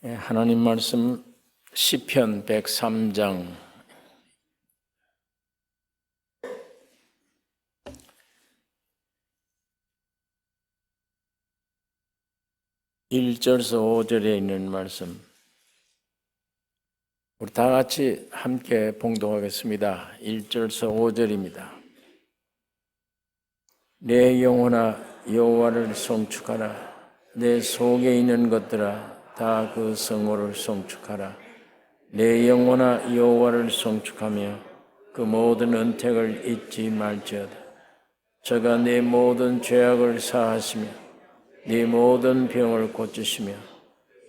하나님 말씀 시편 103장 1절에서 5절에 있는 말씀, 우리 다 같이 함께 봉독하겠습니다. 1절에서 5절입니다. 내 영혼아 여호와를 송축하라. 내 속에 있는 것들아 다 그 성호를 송축하라. 내 영혼아 여호와를 송축하며 그 모든 은택을 잊지 말지어다. 저가 내 모든 죄악을 사하시며 네 모든 병을 고치시며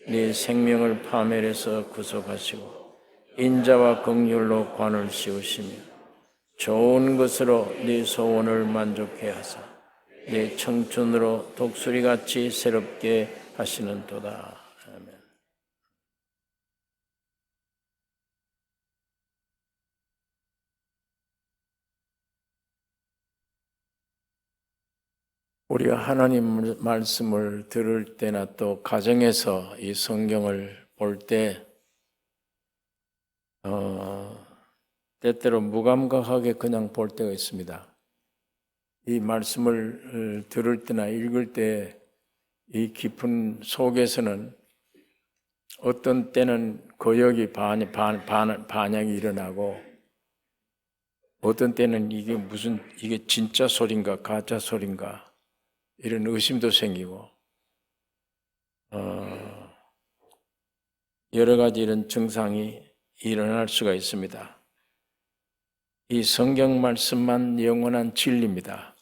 네 생명을 파멸해서 구속하시고 인자와 긍휼로 관을 씌우시며 좋은 것으로 네 소원을 만족해 하사 네 청춘으로 독수리같이 새롭게 하시는도다. 아멘. 우리가 하나님 말씀을 들을 때나 또 가정에서 이 성경을 볼 때 때때로 무감각하게 그냥 볼 때가 있습니다. 이 말씀을 들을 때나 읽을 때 이 깊은 속에서는 어떤 때는 거역이 반향이 일어나고 어떤 때는 이게 진짜 소린가 가짜 소린가 이런 의심도 생기고 여러 가지 이런 증상이 일어날 수가 있습니다. 이 성경 말씀만 영원한 진리입니다.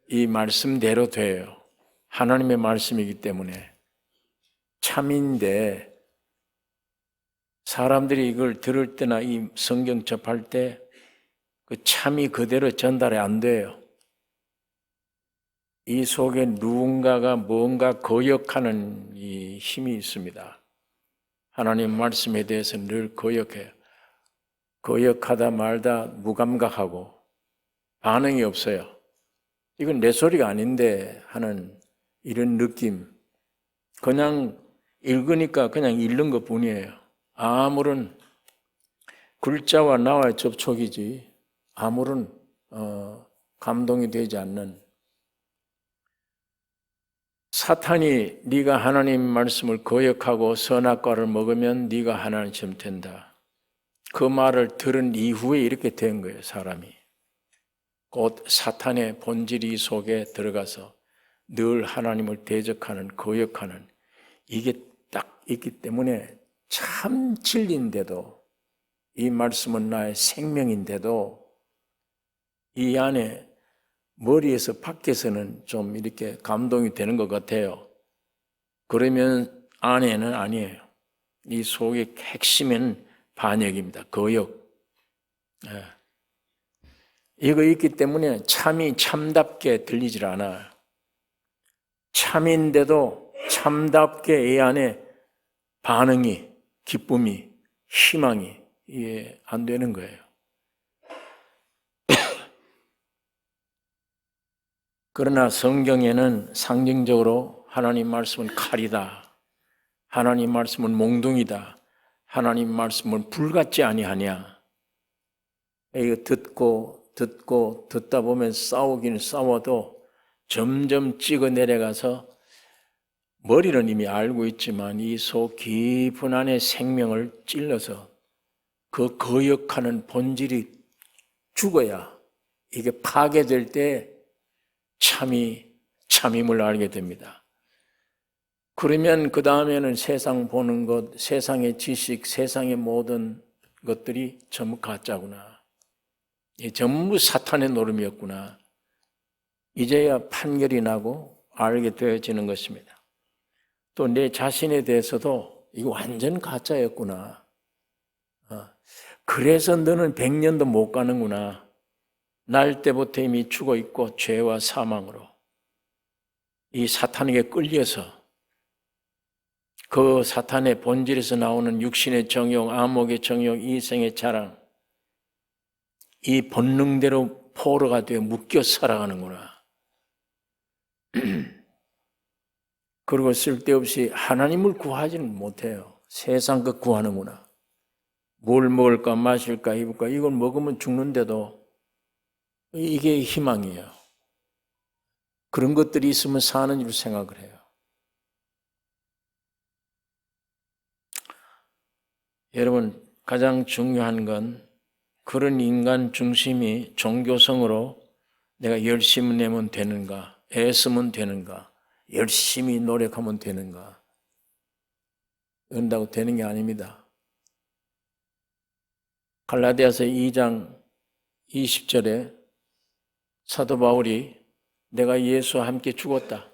이 말씀대로 돼요. 하나님의 말씀이기 때문에 참인데 사람들이 이걸 들을 때나 이 성경 접할 때 그 참이 그대로 전달이 안 돼요. 이 속에 누군가가 뭔가 거역하는 이 힘이 있습니다. 하나님 말씀에 대해서 늘 거역해요. 거역하다 말다 무감각하고 반응이 없어요. 이건 내 소리가 아닌데 하는 이런 느낌. 그냥 읽으니까 그냥 읽는 것 뿐이에요. 아무런 글자와 나와의 접촉이지 아무런 감동이 되지 않는. 사탄이 네가 하나님 말씀을 거역하고 선악과를 먹으면 네가 하나님처럼 된다. 그 말을 들은 이후에 이렇게 된 거예요, 사람이. 곧 사탄의 본질이 속에 들어가서 늘 하나님을 대적하는, 거역하는 이게 딱 있기 때문에 참 진리인데도 이 말씀은 나의 생명인데도 이 안에 머리에서 밖에서는 좀 이렇게 감동이 되는 것 같아요. 그러면 안에는 아니에요. 이 속의 핵심은 반역입니다. 거역. 이거 있기 때문에 참이 참답게 들리질 않아요. 참인데도 참답게 이 안에 반응이, 기쁨이, 희망이 이게 안 되는 거예요. 그러나 성경에는 상징적으로 하나님 말씀은 칼이다. 하나님 말씀은 몽둥이다. 하나님 말씀은 불같지 아니하냐. 이거 듣다 보면 싸우긴 싸워도 점점 찍어 내려가서 머리는 이미 알고 있지만 이 속 깊은 안에 생명을 찔러서 그 거역하는 본질이 죽어야 이게 파괴될 때 참임을 알게 됩니다. 그러면 그 다음에는 세상 보는 것, 세상의 지식, 세상의 모든 것들이 전부 가짜구나. 전부 사탄의 노름이었구나. 이제야 판결이 나고 알게 되어지는 것입니다. 또 내 자신에 대해서도 이거 완전 가짜였구나. 그래서 너는 100년도 못 가는구나. 날 때부터 이미 죽어 있고 죄와 사망으로 이 사탄에게 끌려서 그 사탄의 본질에서 나오는 육신의 정욕, 안목의 정욕, 이생의 자랑 이 본능대로 포로가 되어 묶여 살아가는구나. 그리고 쓸데없이 하나님을 구하지는 못해요. 세상 것 구하는구나. 뭘 먹을까 마실까 입을까 이걸 먹으면 죽는데도 이게 희망이에요. 그런 것들이 있으면 사는 줄 생각을 해요. 여러분, 가장 중요한 건 그런 인간 중심이 종교성으로 내가 열심히 내면 되는가, 애쓰면 되는가, 열심히 노력하면 되는가, 그런다고 되는 게 아닙니다. 갈라디아서 2장 20절에 사도 바울이 내가 예수와 함께 죽었다.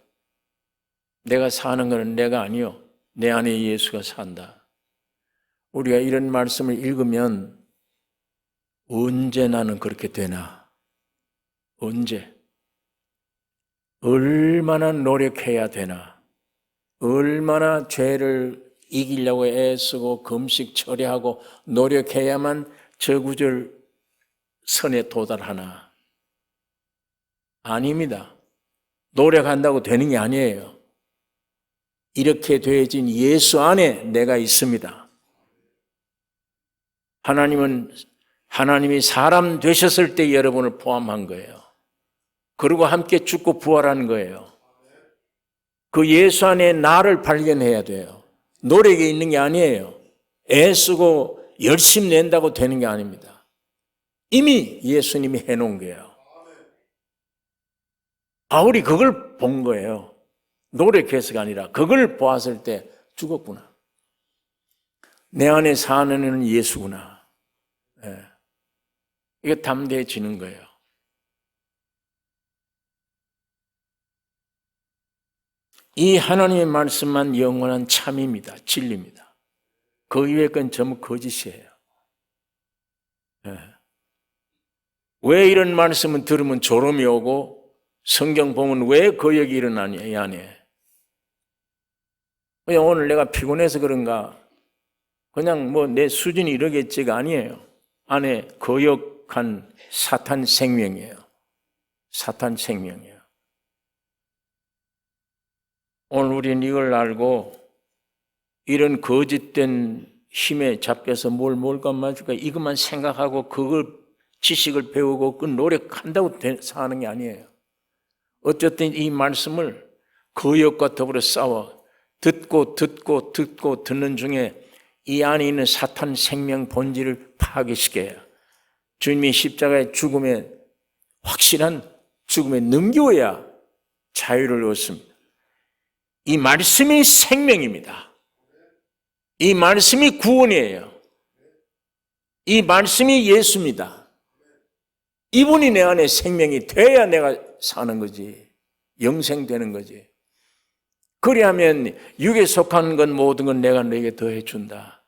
내가 사는 것은 내가 아니요 내 안에 예수가 산다. 우리가 이런 말씀을 읽으면 언제 나는 그렇게 되나? 언제? 얼마나 노력해야 되나? 얼마나 죄를 이기려고 애쓰고 금식 처리하고 노력해야만 저구절 선에 도달하나? 아닙니다. 노력한다고 되는 게 아니에요. 이렇게 되어진 예수 안에 내가 있습니다. 하나님이 사람 되셨을 때 여러분을 포함한 거예요. 그리고 함께 죽고 부활한 거예요. 그 예수 안에 나를 발견해야 돼요. 노력이 있는 게 아니에요. 애쓰고 열심히 낸다고 되는 게 아닙니다. 이미 예수님이 해놓은 거예요. 바울이 그걸 본 거예요. 노력해서가 아니라 그걸 보았을 때 죽었구나. 내 안에 사는 이는 예수구나. 네. 이게 담대해지는 거예요. 이 하나님의 말씀만 영원한 참입니다. 진리입니다. 그 이외의 건 전부 거짓이에요. 네. 왜 이런 말씀을 들으면 졸음이 오고 성경 보면 왜 거역이 일어나냐 이 안에. 그냥 오늘 내가 피곤해서 그런가 그냥 뭐 내 수준이 이러겠지가 아니에요. 안에 거역한 사탄 생명이에요. 사탄 생명이에요. 오늘 우리는 이걸 알고 이런 거짓된 힘에 잡혀서 뭘까 맞을까 이것만 생각하고 그걸 지식을 배우고 그 노력한다고 사는 게 아니에요. 어쨌든 이 말씀을 거역과 더불어 싸워 듣고 듣는 중에 이 안에 있는 사탄 생명 본질을 파괴시켜요. 주님이 십자가의 죽음에 확실한 죽음에 넘겨야 자유를 얻습니다. 이 말씀이 생명입니다. 이 말씀이 구원이에요. 이 말씀이 예수입니다. 이분이 내 안에 생명이 돼야 내가 사는 거지. 영생되는 거지. 그리하면 육에 속한 건 모든 건 내가 너에게 더해 준다.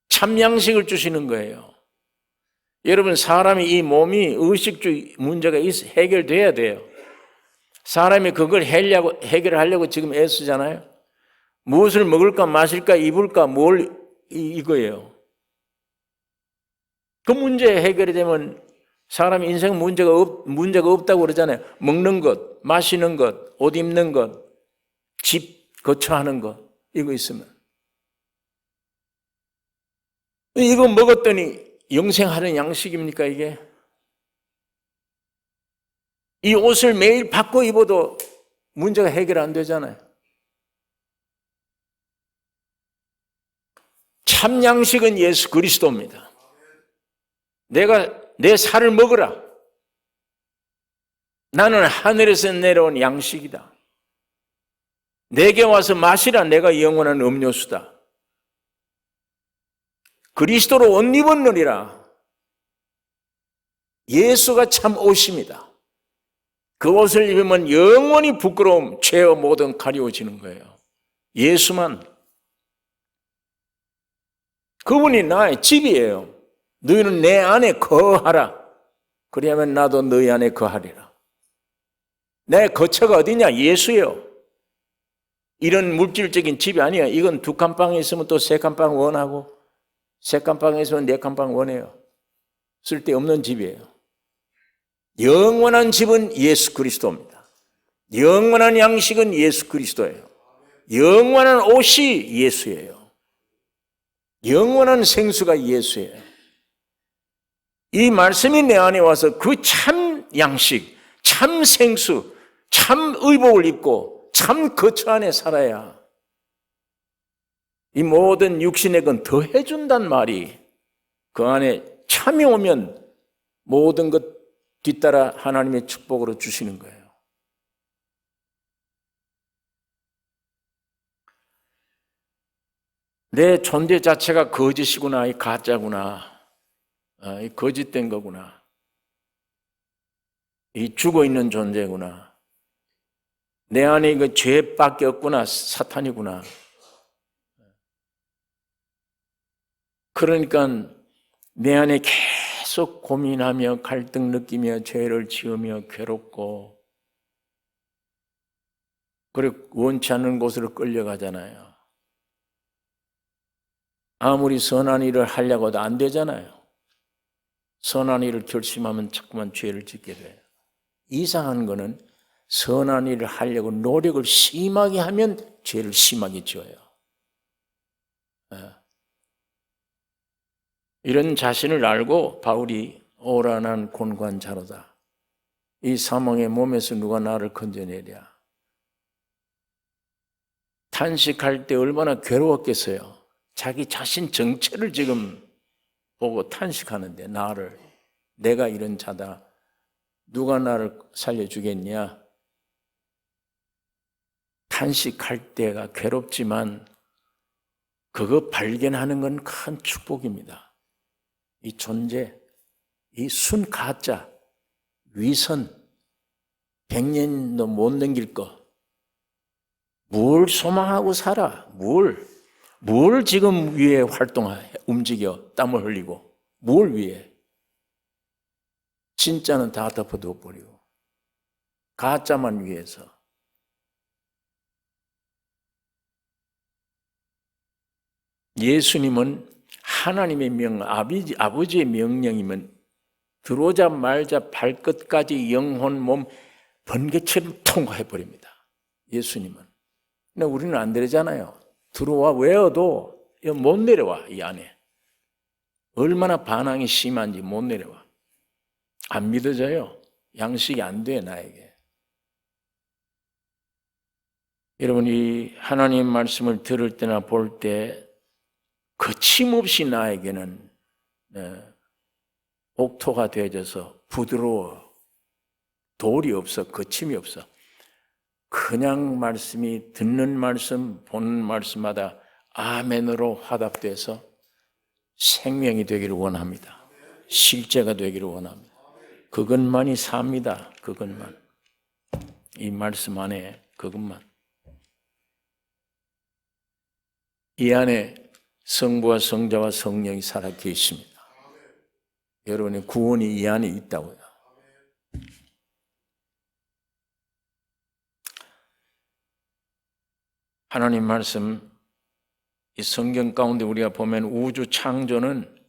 참 양식을 주시는 거예요. 여러분 사람이 이 몸이 의식주 문제가 해결돼야 돼요. 사람이 그걸 해결하려고 지금 애쓰잖아요. 무엇을 먹을까 마실까 입을까 이거예요. 그 문제 해결이 되면 사람 인생 문제가 없다고 그러잖아요. 먹는 것, 마시는 것, 옷 입는 것, 집 거처하는 것 이거 있으면 이거 먹었더니 영생하는 양식입니까 이게? 이 옷을 매일 바꿔 입어도 문제가 해결 안 되잖아요. 참 양식은 예수 그리스도입니다. 내가 내 살을 먹으라. 나는 하늘에서 내려온 양식이다. 내게 와서 마시라. 내가 영원한 음료수다. 그리스도로 옷 입었느니라. 예수가 참 옷입니다. 그 옷을 입으면 영원히 부끄러움, 죄와 모든 가려워지는 거예요. 예수만. 그분이 나의 집이에요. 너희는 내 안에 거하라. 그리하면 나도 너희 안에 거하리라. 내 거처가 어디냐? 예수예요. 이런 물질적인 집이 아니에요. 이건 2칸방에 있으면 또 3칸방 원하고 3칸방에 있으면 4칸방 원해요. 쓸데없는 집이에요. 영원한 집은 예수 그리스도입니다. 영원한 양식은 예수 그리스도예요. 영원한 옷이 예수예요. 영원한 생수가 예수예요. 이 말씀이 내 안에 와서 그 참 양식, 참 생수, 참 의복을 입고 참 거처 안에 살아야 이 모든 육신의 건 더 해준단 말이 그 안에 참이 오면 모든 것 뒤따라 하나님의 축복으로 주시는 거예요. 내 존재 자체가 거짓이구나, 이 가짜구나, 이 거짓된 거구나, 이 죽어있는 존재구나, 내 안에 이거 죄밖에 없구나, 사탄이구나. 그러니까 내 안에 계속 고민하며 갈등 느끼며 죄를 지으며 괴롭고 그리고 원치 않는 곳으로 끌려가잖아요. 아무리 선한 일을 하려고 해도 안 되잖아요. 선한 일을 결심하면 자꾸만 죄를 짓게 돼요. 이상한 거는 선한 일을 하려고 노력을 심하게 하면 죄를 심하게 지어요. 이런 자신을 알고 바울이 오란한 곤관자로다. 이 사망의 몸에서 누가 나를 건져내랴. 탄식할 때 얼마나 괴로웠겠어요. 자기 자신 정체를 지금 보고 탄식하는데 나를, 내가 이런 자다. 누가 나를 살려주겠냐. 탄식할 때가 괴롭지만 그거 발견하는 건 큰 축복입니다. 이 존재, 이 순 가짜, 위선, 100년도 못 넘길 거. 뭘 소망하고 살아? 뭘 지금 위에 움직여, 땀을 흘리고. 뭘 위해? 진짜는 다 덮어둬버리고. 가짜만 위해서. 예수님은 하나님의 아버지의 명령이면 들어오자 말자 발끝까지 영혼, 몸, 번개처럼 통과해버립니다. 예수님은. 근데 우리는 안 되잖아요. 들어와 외워도 못 내려와, 이 안에. 얼마나 반항이 심한지 못 내려와. 안 믿어져요. 양식이 안 돼, 나에게. 여러분, 이 하나님 말씀을 들을 때나 볼 때 거침없이 나에게는 옥토가 되어져서 부드러워. 돌이 없어, 거침이 없어. 그냥 말씀이 듣는 말씀, 보는 말씀마다 아멘으로 화답돼서 생명이 되기를 원합니다. 실제가 되기를 원합니다. 그것만이 삽니다. 그것만. 이 말씀 안에 그것만. 이 안에 성부와 성자와 성령이 살아 계십니다. 여러분의 구원이 이 안에 있다고요. 하나님 말씀, 이 성경 가운데 우리가 보면 우주 창조는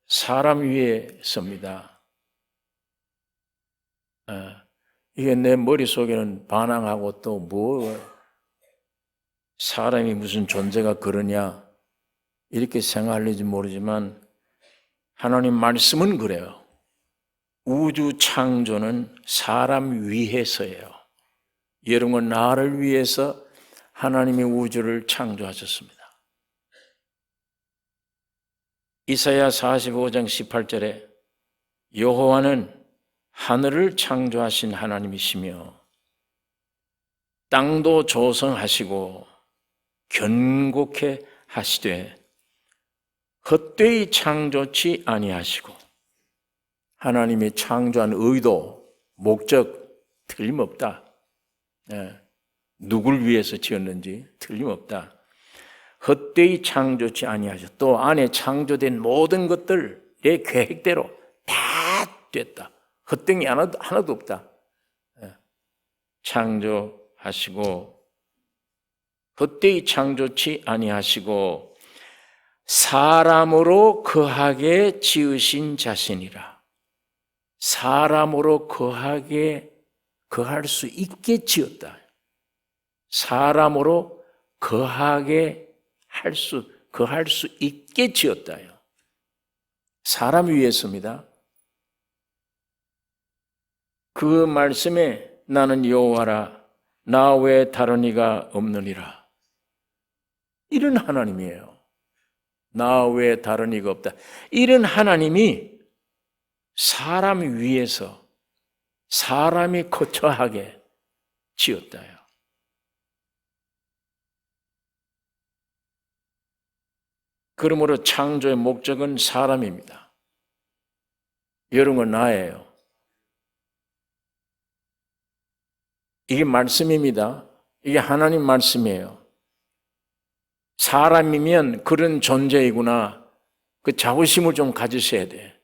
사람 위에 섭니다. 이게 내 머릿속에는 반항하고 또 사람이 무슨 존재가 그러냐 이렇게 생각할지 모르지만 하나님 말씀은 그래요. 우주 창조는 사람 위해서예요. 여러분, 나를 위해서 하나님이 우주를 창조하셨습니다. 이사야 45장 18절에 여호와는 하늘을 창조하신 하나님이시며 땅도 조성하시고 견고케 하시되 헛되이 창조치 아니하시고. 하나님이 창조한 의도, 목적 틀림없다. 누굴 위해서 지었는지 틀림없다. 헛되이 창조치 아니하시고 또 안에 창조된 모든 것들 내 계획대로 다 됐다. 헛된 게 하나도 없다. 창조하시고 헛되이 창조치 아니하시고 사람으로 거하게 지으신 자신이라. 사람으로 거할 수 있게 지었다. 사람으로 거할 수 있게 지었다요. 사람 위에서입니다. 그 말씀에 나는 여호와라 나 외에 다른 이가 없느니라. 이런 하나님이에요. 나 외에 다른 이가 없다. 이런 하나님이 사람 위에서 사람이 거처하게 지었다요. 그러므로 창조의 목적은 사람입니다. 여러분은 나예요. 이게 말씀입니다. 이게 하나님 말씀이에요. 사람이면 그런 존재이구나. 그 자부심을 좀 가지셔야 돼.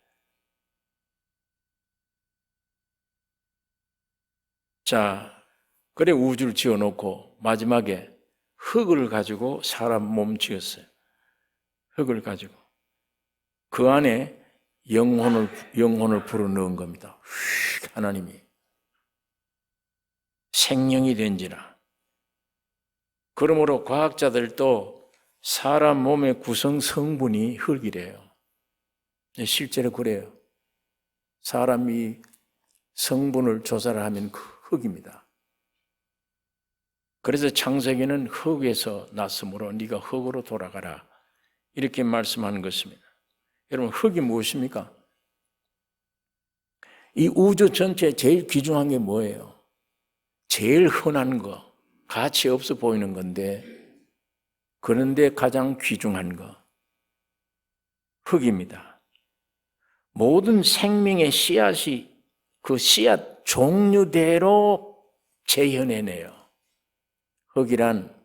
자, 그래 우주를 지어놓고 마지막에 흙을 가지고 사람 몸 지었어요. 흙을 가지고 그 안에 영혼을 불어넣은 겁니다. 하나님이 생명이 된지라. 그러므로 과학자들도 사람 몸의 구성 성분이 흙이래요. 실제로 그래요. 사람이 성분을 조사를 하면 그 흙입니다. 그래서 창세기는 흙에서 났으므로 네가 흙으로 돌아가라. 이렇게 말씀하는 것입니다. 여러분, 흙이 무엇입니까? 이 우주 전체에 제일 귀중한 게 뭐예요? 제일 흔한 거, 가치 없어 보이는 건데, 그런데 가장 귀중한 거, 흙입니다. 모든 생명의 씨앗이 그 씨앗 종류대로 재현해내요. 흙이란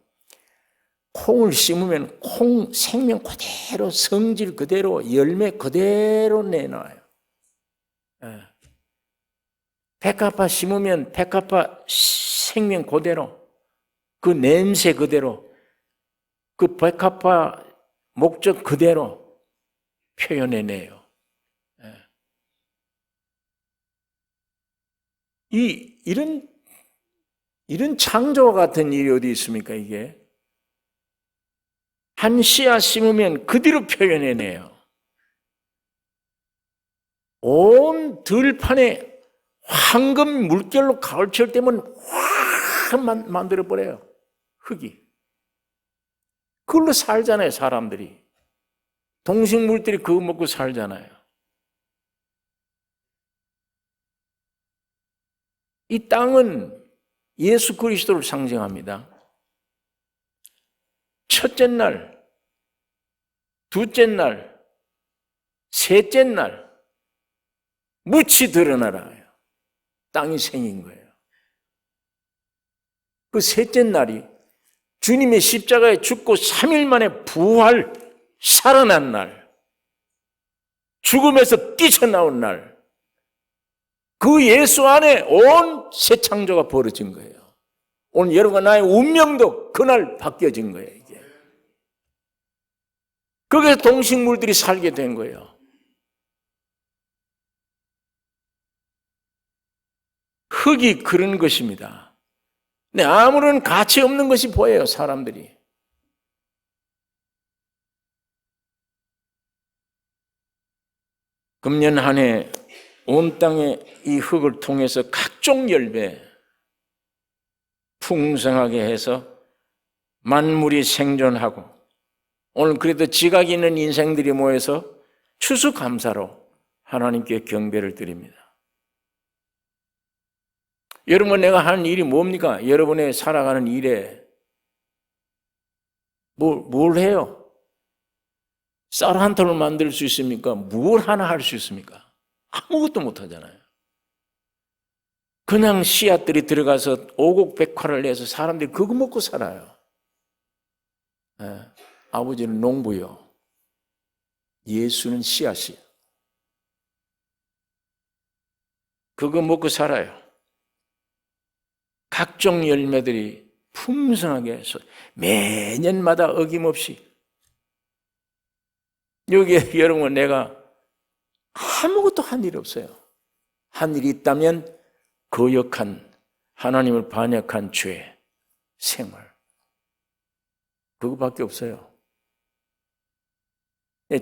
콩을 심으면 콩 생명 그대로, 성질 그대로, 열매 그대로 내놔요. 백합화 심으면 백합화 생명 그대로, 그 냄새 그대로, 그 백합화 목적 그대로 표현해내요. 이런 창조와 같은 일이 어디 있습니까, 이게? 한 씨앗 심으면 그대로 표현해내요. 온 들판에 황금 물결로 가을철 되면 확 만들어버려요. 흙이. 그걸로 살잖아요, 사람들이. 동식물들이 그거 먹고 살잖아요. 이 땅은 예수 그리스도를 상징합니다. 첫째 날, 둘째 날, 셋째 날, 무치 드러나라. 땅이 생긴 거예요. 그 셋째 날이 주님의 십자가에 죽고 3일 만에 부활, 살아난 날, 죽음에서 뛰쳐나온 날, 그 예수 안에 온 새 창조가 벌어진 거예요. 오늘 여러분과 나의 운명도 그날 바뀌어진 거예요, 이게. 거기서 동식물들이 살게 된 거예요. 흙이 그런 것입니다. 근데 아무런 가치 없는 것이 보여요, 사람들이. 금년 한 해 온 땅에 이 흙을 통해서 각종 열매 풍성하게 해서 만물이 생존하고, 오늘 그래도 지각 있는 인생들이 모여서 추수감사로 하나님께 경배를 드립니다. 여러분, 내가 하는 일이 뭡니까? 여러분의 살아가는 일에 뭘 해요? 쌀 한 톨을 만들 수 있습니까? 뭘 하나 할 수 있습니까? 아무것도 못 하잖아요. 그냥 씨앗들이 들어가서 오곡백화를 내서 사람들이 그거 먹고 살아요. 아버지는 농부요. 예수는 씨앗이요. 그거 먹고 살아요. 각종 열매들이 풍성하게 매년마다 어김없이. 여기에 여러분, 내가 아무것도 한 일 없어요. 한 일이 있다면 거역한, 하나님을 반역한 죄, 생활. 그거밖에 없어요.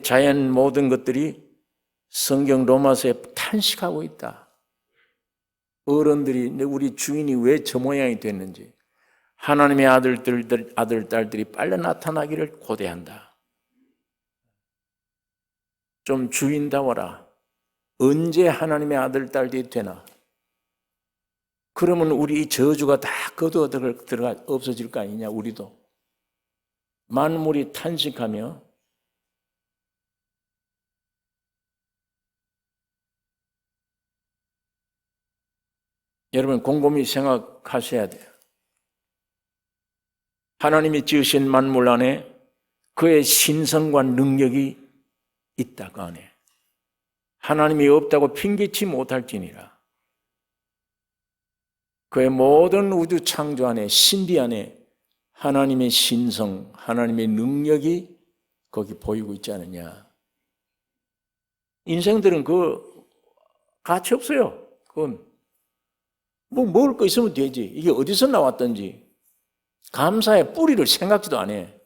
자연 모든 것들이 성경 로마서에 탄식하고 있다. 어른들이 우리 주인이 왜 저 모양이 됐는지, 하나님의 아들, 딸들이 빨리 나타나기를 고대한다. 좀 주인다워라. 언제 하나님의 아들, 딸들이 되나? 그러면 우리 저주가 다 거두어 들어가 없어질 거 아니냐, 우리도. 만물이 탄식하며 여러분 곰곰이 생각하셔야 돼요. 하나님이 지으신 만물 안에 그의 신성과 능력이 있다, 그 안에. 하나님이 없다고 핑계치 못할지니라. 그의 모든 우주 창조 안에, 신비 안에 하나님의 신성, 하나님의 능력이 거기 보이고 있지 않느냐. 인생들은 그 가치 없어요. 그건 뭐 먹을 거 있으면 되지. 이게 어디서 나왔던지 감사의 뿌리를 생각지도 안 해.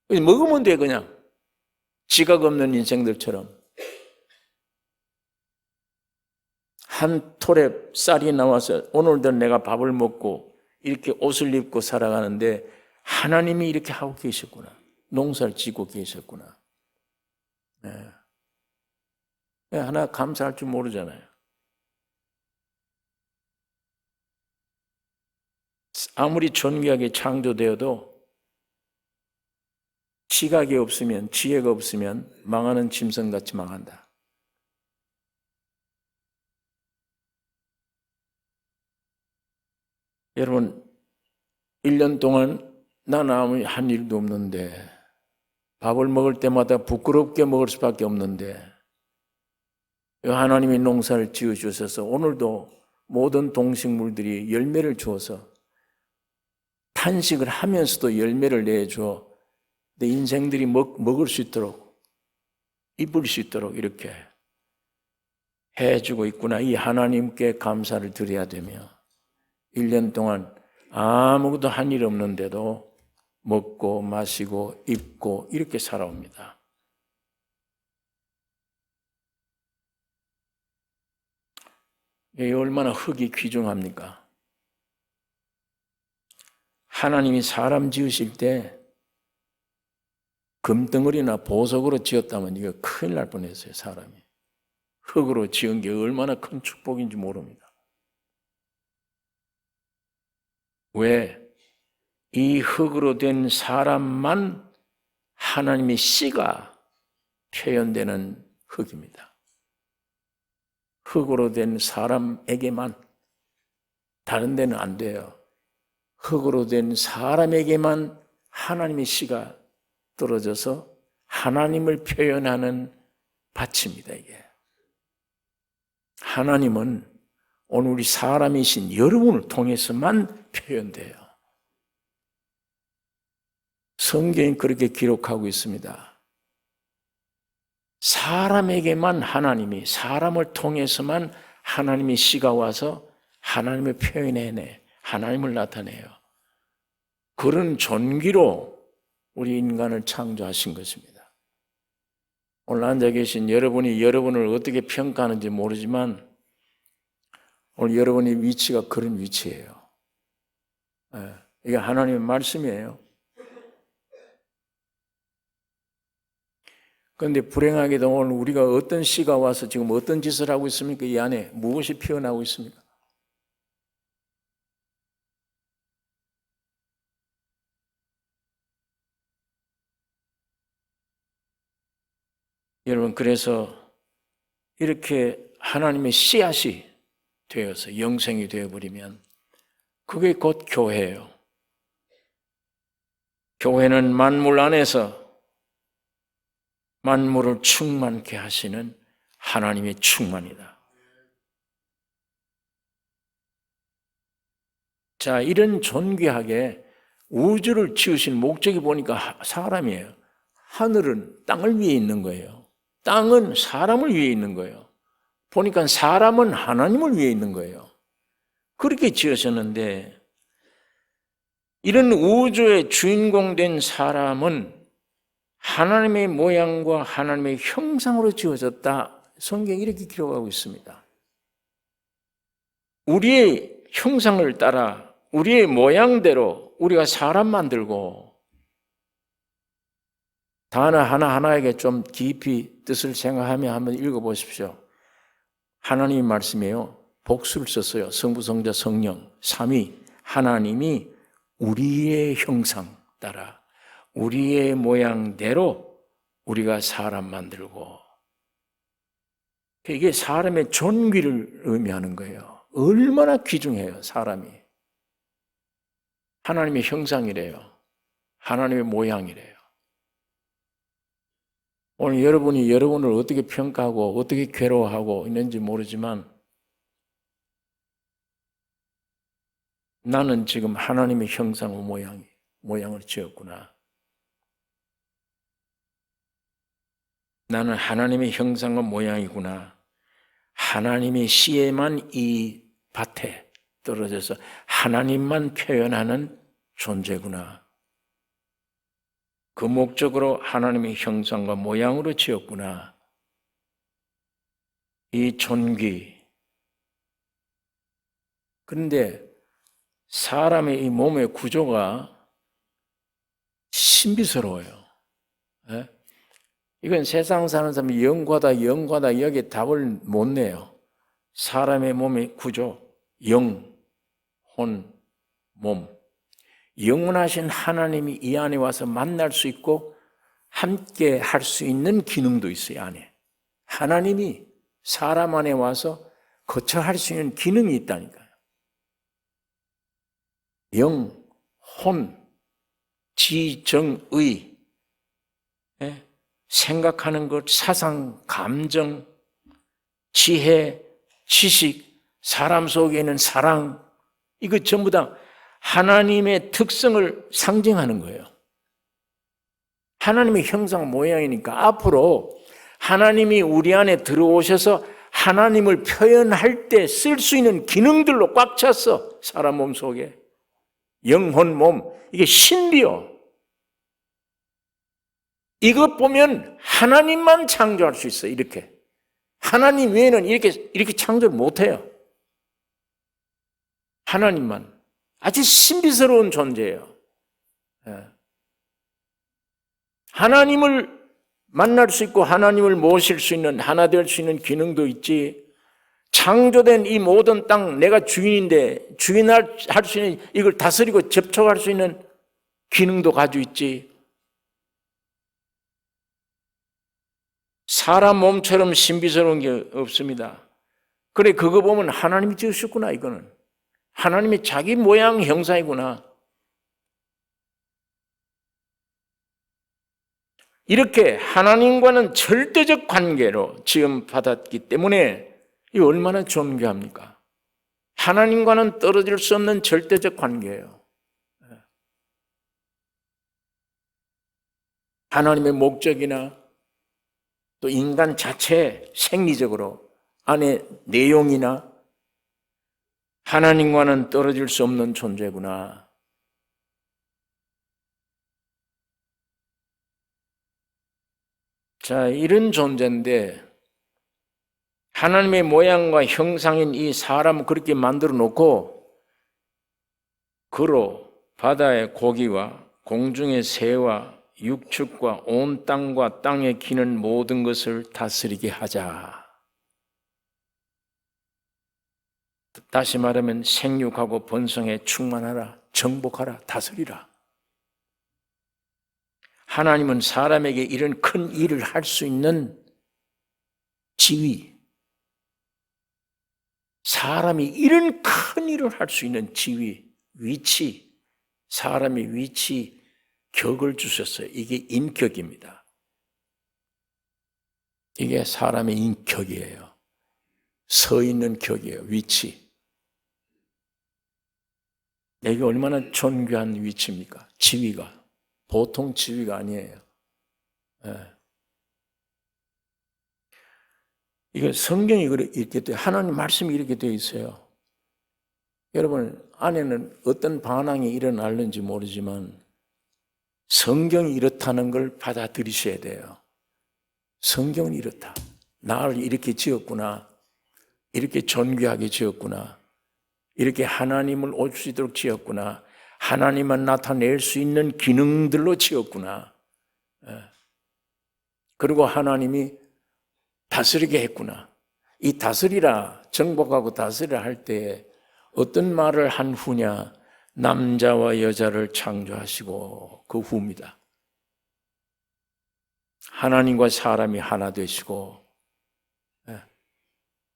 먹으면 돼, 그냥. 지각 없는 인생들처럼. 한 톨에 쌀이 나와서 오늘도 내가 밥을 먹고 이렇게 옷을 입고 살아가는데 하나님이 이렇게 하고 계셨구나. 농사를 짓고 계셨구나. 네. 하나 감사할 줄 모르잖아요. 아무리 존귀하게 창조되어도 지각이 없으면, 지혜가 없으면 망하는 짐승같이 망한다. 여러분, 1년 동안 난 아무 한 일도 없는데 밥을 먹을 때마다 부끄럽게 먹을 수밖에 없는데 하나님이 농사를 지어주셔서 오늘도 모든 동식물들이 열매를 주어서 탄식을 하면서도 열매를 내줘 내 인생들이 먹을 수 있도록, 입을 수 있도록 이렇게 해주고 있구나. 이 하나님께 감사를 드려야 되며 1년 동안 아무것도 한 일 없는데도 먹고 마시고 입고 이렇게 살아옵니다. 이게 얼마나 흙이 귀중합니까? 하나님이 사람 지으실 때 금덩어리나 보석으로 지었다면 이거 큰일 날 뻔했어요, 사람이. 흙으로 지은 게 얼마나 큰 축복인지 모릅니다. 왜? 이 흙으로 된 사람만 하나님의 씨가 표현되는 흙입니다. 흙으로 된 사람에게만, 다른 데는 안 돼요. 흙으로 된 사람에게만 하나님의 씨가 떨어져서 하나님을 표현하는 밭입니다, 이게. 하나님은 오늘 우리 사람이신 여러분을 통해서만 표현돼요. 성경이 그렇게 기록하고 있습니다. 사람에게만 하나님이, 사람을 통해서만 하나님의 씨가 와서 하나님을 표현해내, 하나님을 나타내요. 그런 존귀로 우리 인간을 창조하신 것입니다. 오늘 앉아 계신 여러분이 여러분을 어떻게 평가하는지 모르지만 오늘 여러분의 위치가 그런 위치예요. 이게 하나님의 말씀이에요. 그런데 불행하게도 오늘 우리가 어떤 씨가 와서 지금 어떤 짓을 하고 있습니까? 이 안에 무엇이 피어나고 있습니까? 여러분, 그래서 이렇게 하나님의 씨앗이 되어서 영생이 되어버리면 그게 곧 교회예요. 교회는 만물 안에서 만물을 충만케 하시는 하나님의 충만이다. 자, 이런 존귀하게 우주를 지으신 목적이 보니까 사람이에요. 하늘은 땅을 위에 있는 거예요. 땅은 사람을 위해 있는 거예요. 보니까 사람은 하나님을 위해 있는 거예요. 그렇게 지으셨는데 이런 우주의 주인공 된 사람은 하나님의 모양과 하나님의 형상으로 지어졌다. 성경이 이렇게 기록하고 있습니다. 우리의 형상을 따라 우리의 모양대로 우리가 사람 만들고, 단어 하나하나에게 좀 깊이 뜻을 생각하며 한번 읽어보십시오. 하나님의 말씀이에요. 복수를 썼어요. 성부, 성자, 성령, 삼위. 하나님이 우리의 형상 따라 우리의 모양대로 우리가 사람 만들고, 이게 사람의 존귀를 의미하는 거예요. 얼마나 귀중해요, 사람이. 하나님의 형상이래요. 하나님의 모양이래요. 오늘 여러분이 여러분을 어떻게 평가하고 어떻게 괴로워하고 있는지 모르지만, 나는 지금 하나님의 형상과 모양을 지었구나. 나는 하나님의 형상과 모양이구나. 하나님의 씨에만 이 밭에 떨어져서 하나님만 표현하는 존재구나. 그 목적으로 하나님의 형상과 모양으로 지었구나. 이 존귀. 그런데 사람의 이 몸의 구조가 신비스러워요. 네? 이건 세상 사는 사람이 영과다 여기에 답을 못 내요. 사람의 몸의 구조, 영, 혼, 몸. 영원하신 하나님이 이 안에 와서 만날 수 있고 함께 할 수 있는 기능도 있어요, 안에. 하나님이 사람 안에 와서 거처할 수 있는 기능이 있다니까요. 영, 혼, 지, 정, 의, 생각하는 것, 사상, 감정, 지혜, 지식, 사람 속에 있는 사랑, 이거 전부 다 하나님의 특성을 상징하는 거예요. 하나님의 형상 모양이니까 앞으로 하나님이 우리 안에 들어오셔서 하나님을 표현할 때 쓸 수 있는 기능들로 꽉 찼어. 사람 몸 속에. 영혼, 몸. 이게 신비요. 이것 보면 하나님만 창조할 수 있어요. 이렇게. 하나님 외에는 이렇게 창조를 못해요. 하나님만. 아주 신비스러운 존재예요. 하나님을 만날 수 있고 하나님을 모실 수 있는, 하나 될 수 있는 기능도 있지. 창조된 이 모든 땅, 내가 주인인데 주인할 수 있는, 이걸 다스리고 접촉할 수 있는 기능도 가지고 있지. 사람 몸처럼 신비스러운 게 없습니다. 그래, 그거 보면 하나님이 지으셨구나, 이거는. 하나님이 자기 모양 형상이구나. 이렇게 하나님과는 절대적 관계로 지금 받았기 때문에 이 얼마나 존귀합니까? 하나님과는 떨어질 수 없는 절대적 관계예요. 하나님의 목적이나 또 인간 자체 생리적으로 안에 내용이나 하나님과는 떨어질 수 없는 존재구나. 자, 이런 존재인데 하나님의 모양과 형상인 이 사람을 그렇게 만들어 놓고 그로 바다의 고기와 공중의 새와 육축과 온 땅과 땅에 기는 모든 것을 다스리게 하자. 다시 말하면 생육하고 번성해 충만하라, 정복하라, 다스리라. 하나님은 사람에게 이런 큰 일을 할 수 있는 지위, 사람이 이런 큰 일을 할 수 있는 지위, 위치, 사람의 위치, 격을 주셨어요. 이게 인격입니다. 이게 사람의 인격이에요. 서 있는 격이에요. 위치. 이게 얼마나 존귀한 위치입니까? 지위가. 보통 지위가 아니에요. 이거 성경이 이렇게 돼, 하나님 말씀이 이렇게 되어 있어요. 여러분, 안에는 어떤 반항이 일어날는지 모르지만 성경이 이렇다는 걸 받아들이셔야 돼요. 성경은 이렇다. 나를 이렇게 지었구나. 이렇게 존귀하게 지었구나. 이렇게 하나님을 올 수 있도록 지었구나. 하나님만 나타낼 수 있는 기능들로 지었구나. 그리고 하나님이 다스리게 했구나. 이 다스리라, 정복하고 다스리라 할 때 어떤 말을 한 후냐? 남자와 여자를 창조하시고 그 후입니다. 하나님과 사람이 하나 되시고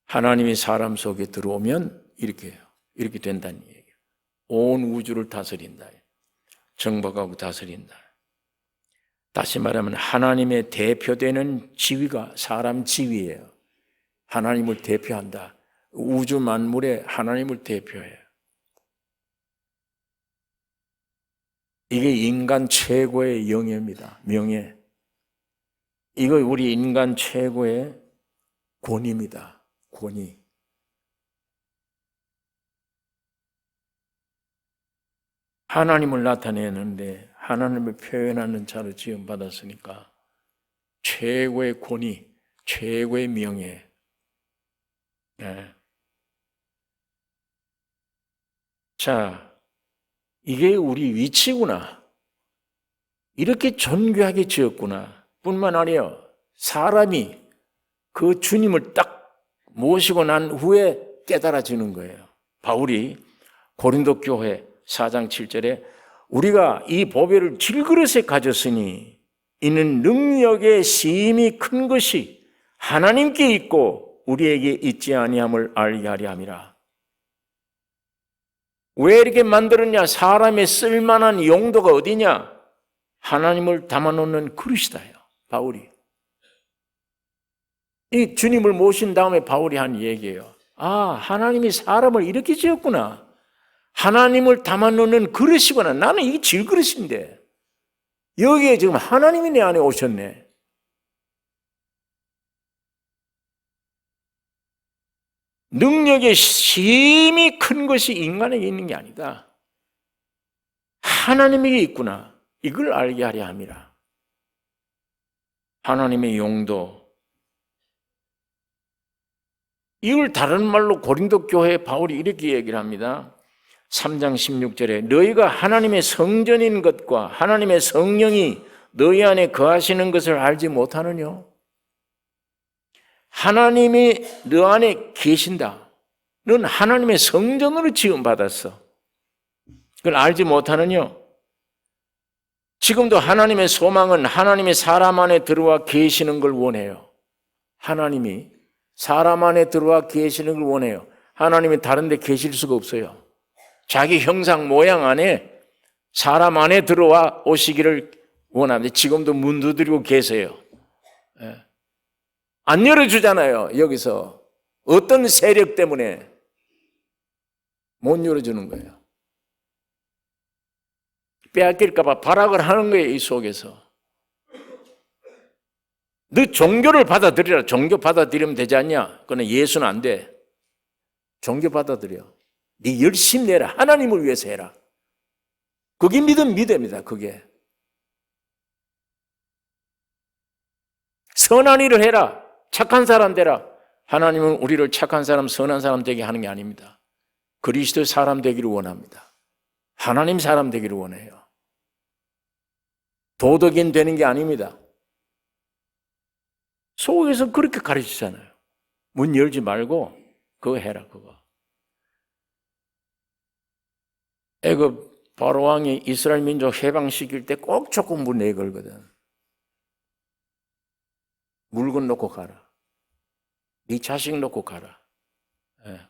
하나님이 사람 속에 들어오면 이렇게 해요. 이렇게 된다는 얘기예요. 온 우주를 다스린다. 정복하고 다스린다. 다시 말하면 하나님의 대표되는 지위가 사람 지위예요. 하나님을 대표한다. 우주 만물에 하나님을 대표해요. 이게 인간 최고의 영예입니다. 명예. 이거 우리 인간 최고의 권위입니다. 권위. 하나님을 나타내는데 하나님을 표현하는 자로 지음받았으니까 최고의 권위, 최고의 명예. 네. 자, 이게 우리 위치구나. 이렇게 존귀하게 지었구나. 뿐만 아니라 사람이 그 주님을 딱 모시고 난 후에 깨달아지는 거예요. 바울이 고린도 교회 4장 7절에 우리가 이 보배를 질그릇에 가졌으니 이는 능력의 심히 큰 것이 하나님께 있고 우리에게 있지 아니함을 알게 하려 함이라. 왜 이렇게 만들었냐? 사람의 쓸만한 용도가 어디냐? 하나님을 담아놓는 그릇이다요. 바울이. 이 주님을 모신 다음에 바울이 한 얘기예요. 아, 하나님이 사람을 이렇게 지었구나. 하나님을 담아놓는 그릇이구나. 나는 이게 질그릇인데 여기에 지금 하나님이 내 안에 오셨네. 능력의 심히 큰 것이 인간에게 있는 게 아니다. 하나님에게 있구나. 이걸 알게 하려 함이라. 하나님의 용도. 이걸 다른 말로 고린도 교회 바울이 이렇게 얘기를 합니다. 3장 16절에 너희가 하나님의 성전인 것과 하나님의 성령이 너희 안에 거하시는 것을 알지 못하느냐? 하나님이 너 안에 계신다. 넌 하나님의 성전으로 지음받았어. 그걸 알지 못하느냐? 지금도 하나님의 소망은 하나님의 사람 안에 들어와 계시는 걸 원해요. 하나님이 사람 안에 들어와 계시는 걸 원해요. 하나님이 다른 데 계실 수가 없어요. 자기 형상 모양 안에 사람 안에 들어와 오시기를 원하는데 지금도 문 두드리고 계세요. 안 열어주잖아요. 여기서 어떤 세력 때문에 못 열어주는 거예요. 빼앗길까 봐 발악을 하는 거예요. 이 속에서. 너 종교를 받아들이라. 종교 받아들이면 되지 않냐? 그러나 예수는 안 돼. 종교 받아들여. 네 열심히 내라. 하나님을 위해서 해라. 그게 믿음입니다. 그게. 선한 일을 해라. 착한 사람 되라. 하나님은 우리를 착한 사람, 선한 사람 되게 하는 게 아닙니다. 그리스도 사람 되기를 원합니다. 하나님 사람 되기를 원해요. 도덕인 되는 게 아닙니다. 속에서 그렇게 가르치잖아요. 문 열지 말고 그거 해라. 그거. 애굽 바로 왕이 이스라엘 민족 해방시킬 때 꼭 조금 문 내걸거든. 물건 놓고 가라. 네 자식 놓고 가라. 예.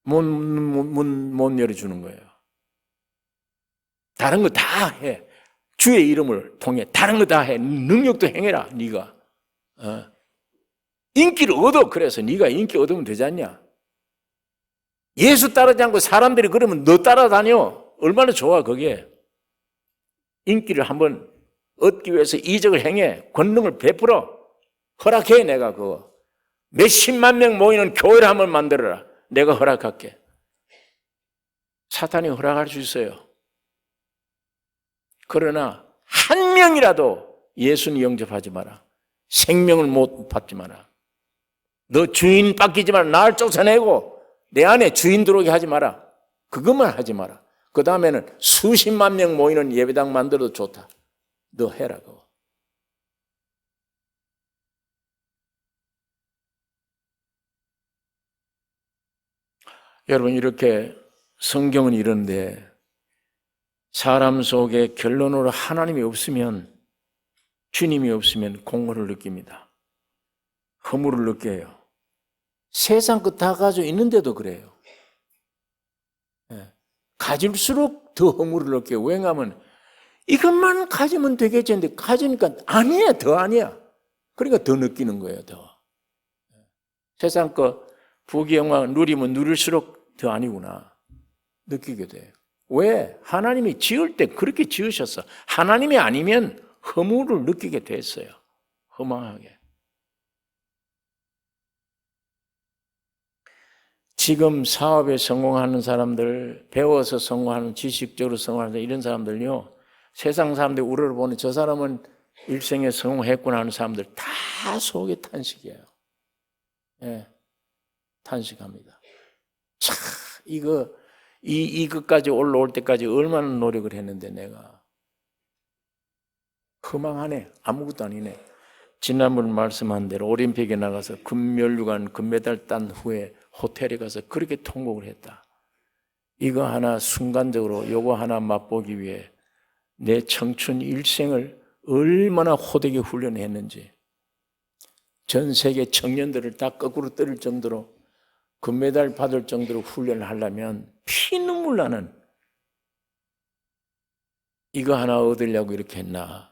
못 열어주는 거예요. 다른 거 다 해. 주의 이름을 통해 다른 거 다 해. 능력도 행해라. 네가. 인기를 얻어. 그래서 네가 인기 얻으면 되지 않냐? 예수 따르지 않고 사람들이 그러면 너 따라다녀. 얼마나 좋아 그게. 인기를 한번 얻기 위해서 이적을 행해. 권능을 베풀어. 허락해. 내가 그거. 몇십만 명 모이는 교회를 한번 만들어라. 내가 허락할게. 사탄이 허락할 수 있어요. 그러나 한 명이라도 예수님 영접하지 마라. 생명을 못 받지 마라. 너 주인 뺏기지 마라. 나를 쫓아내고 내 안에 주인 들어오게 하지 마라. 그것만 하지 마라. 그 다음에는 수십만 명 모이는 예배당 만들어도 좋다. 너 해라 그거. 여러분, 이렇게 성경은 이런데 사람 속에 결론으로 하나님이 없으면, 주님이 없으면 공허를 느낍니다. 허물을 느껴요. 세상 것 다 가지고 있는데도 그래요. 가질수록 더 허물을 느껴요. 왜냐하면 이것만 가지면 되겠지 했는데 가지니까 아니야, 더 아니야. 그러니까 더 느끼는 거예요, 더. 세상 거 부귀영화 누리면 누릴수록 더 아니구나 느끼게 돼요. 왜? 하나님이 지을 때 그렇게 지으셨어. 하나님이 아니면 허물을 느끼게 됐어요. 허망하게. 지금 사업에 성공하는 사람들, 배워서 성공하는, 지식적으로 성공하는 이런 사람들요, 세상 사람들이 우러러 보는 저 사람은 일생에 성공했구나 하는 사람들 다 속에 탄식이에요. 예, 탄식합니다. 참, 이것까지 올라올 때까지 얼마나 노력을 했는데 내가. 허망하네. 아무것도 아니네. 지난번 말씀한 대로 올림픽에 나가서 금면류관 금메달 딴 후에 호텔에 가서 그렇게 통곡을 했다. 이거 하나 순간적으로 요거 하나 맛보기 위해 내 청춘 일생을 얼마나 호되게 훈련했는지, 전 세계 청년들을 다 거꾸로 때릴 정도로 금메달 받을 정도로 훈련을 하려면 피눈물 나는, 이거 하나 얻으려고 이렇게 했나.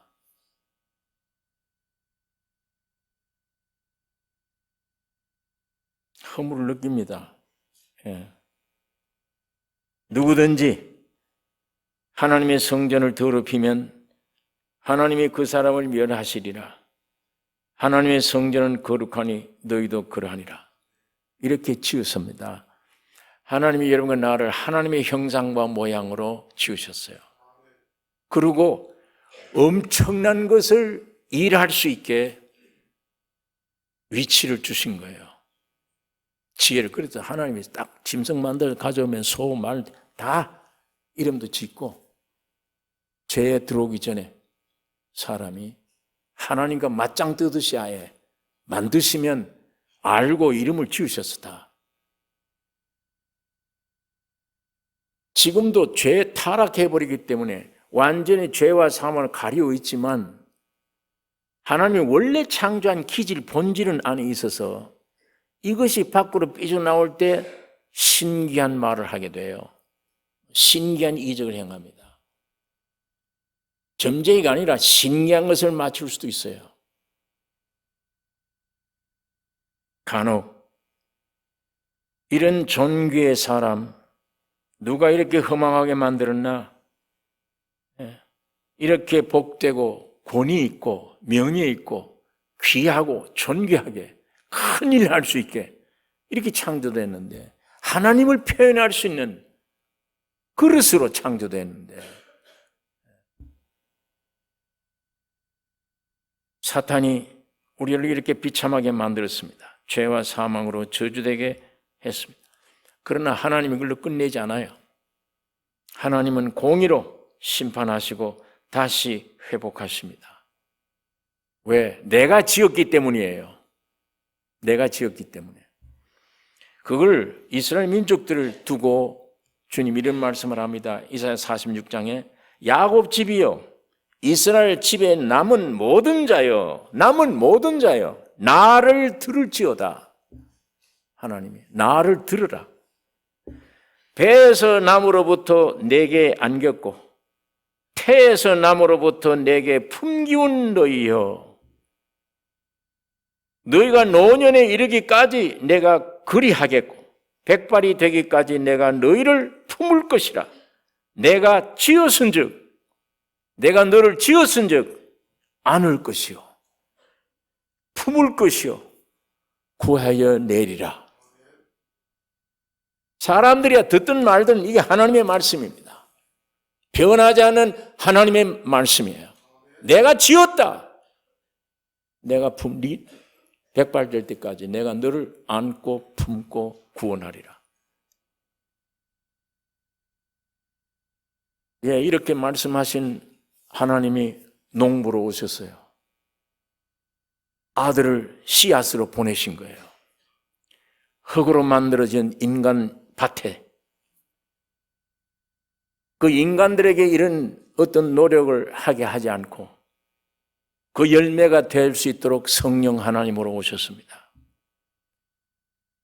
허물을 느낍니다. 예. 누구든지 하나님의 성전을 더럽히면 하나님이 그 사람을 멸하시리라. 하나님의 성전은 거룩하니 너희도 그러하니라. 이렇게 지었습니다. 하나님이 여러분과 나를 하나님의 형상과 모양으로 지으셨어요. 그리고 엄청난 것을 일할 수 있게 위치를 주신 거예요. 지혜를. 그래서 하나님이 딱 짐승 만들어 가져오면 소, 말 다 이름도 짓고, 죄에 들어오기 전에 사람이 하나님과 맞짱 뜨듯이 아예 만드시면 알고 이름을 지으셨어. 다. 지금도 죄에 타락해버리기 때문에 완전히 죄와 사망을 가리고 있지만 하나님이 원래 창조한 기질, 본질은 안에 있어서 이것이 밖으로 삐져나올 때 신기한 말을 하게 돼요. 신기한 이적을 행합니다. 점쟁이가 아니라 신기한 것을 맞출 수도 있어요. 간혹 이런 존귀의 사람, 누가 이렇게 허망하게 만들었나? 이렇게 복되고 권위 있고 명예 있고 귀하고 존귀하게 큰 일을 할 수 있게 이렇게 창조됐는데, 하나님을 표현할 수 있는 그릇으로 창조됐는데, 사탄이 우리를 이렇게 비참하게 만들었습니다. 죄와 사망으로 저주되게 했습니다. 그러나 하나님이 그걸로 끝내지 않아요. 하나님은 공의로 심판하시고 다시 회복하십니다. 왜? 내가 지었기 때문이에요. 내가 지었기 때문에. 그걸 이스라엘 민족들을 두고 주님 이런 말씀을 합니다. 이사야 46장에 야곱 집이여, 이스라엘 집에 남은 모든 자여, 나를 들을지어다. 하나님이 나를 들으라. 배에서 남으로부터 내게 안겼고 태에서 남으로부터 내게 품기운 너희여, 너희가 노년에 이르기까지 내가 그리하겠고 백발이 되기까지 내가 너희를 품을 것이라. 내가 지었은즉, 내가 너를 지었은즉 안을 것이요 품을 것이요 구하여 내리라. 사람들이야 듣든 말든 이게 하나님의 말씀입니다. 변하지 않는 하나님의 말씀이에요. 내가 지었다. 내가 백발될 때까지 내가 너를 안고 품고 구원하리라. 예, 이렇게 말씀하신 하나님이 농부로 오셨어요. 아들을 씨앗으로 보내신 거예요. 흙으로 만들어진 인간 밭에 그 인간들에게 이런 어떤 노력을 하게 하지 않고 그 열매가 될 수 있도록 성령 하나님으로 오셨습니다.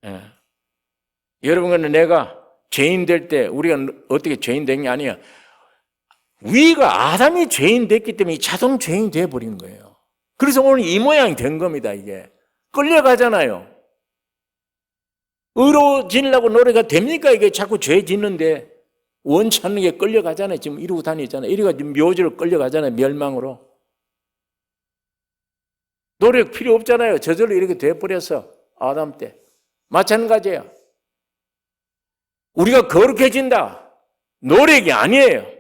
예. 여러분은 내가 죄인 될 때 우리가 어떻게 죄인 된 게 아니야. 위가 아담이 죄인 됐기 때문에 자동 죄인이 되어버린 거예요. 그래서 오늘 이 모양이 된 겁니다. 이게 끌려가잖아요. 의로워지려고 노래가 됩니까? 이게 자꾸 죄 짓는데 원치 않는 게 끌려가잖아요. 지금 이러고 다니잖아요. 이래가 묘지로 끌려가잖아요. 멸망으로. 노력 필요 없잖아요. 저절로 이렇게 돼버려서 아담 때. 마찬가지예요. 우리가 거룩해진다. 노력이 아니에요.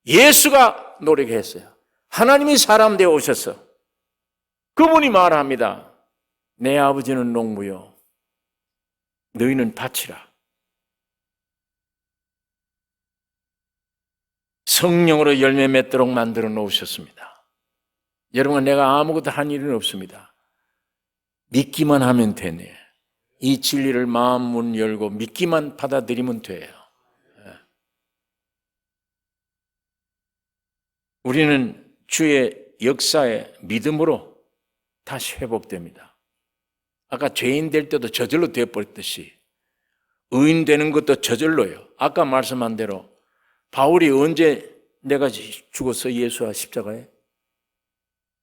예수가 노력했어요. 하나님이 사람 되어 오셔서 그분이 말합니다. 내 아버지는 농부요. 너희는 밭이라. 성령으로 열매 맺도록 만들어 놓으셨습니다. 여러분, 내가 아무것도 한 일은 없습니다. 믿기만 하면 되네. 이 진리를 마음 문 열고 믿기만 받아들이면 돼요. 우리는 주의 역사에 믿음으로 다시 회복됩니다. 아까 죄인 될 때도 저절로 되어버렸듯이 의인 되는 것도 저절로요. 아까 말씀한 대로 바울이 언제 내가 죽었어? 예수와 십자가에?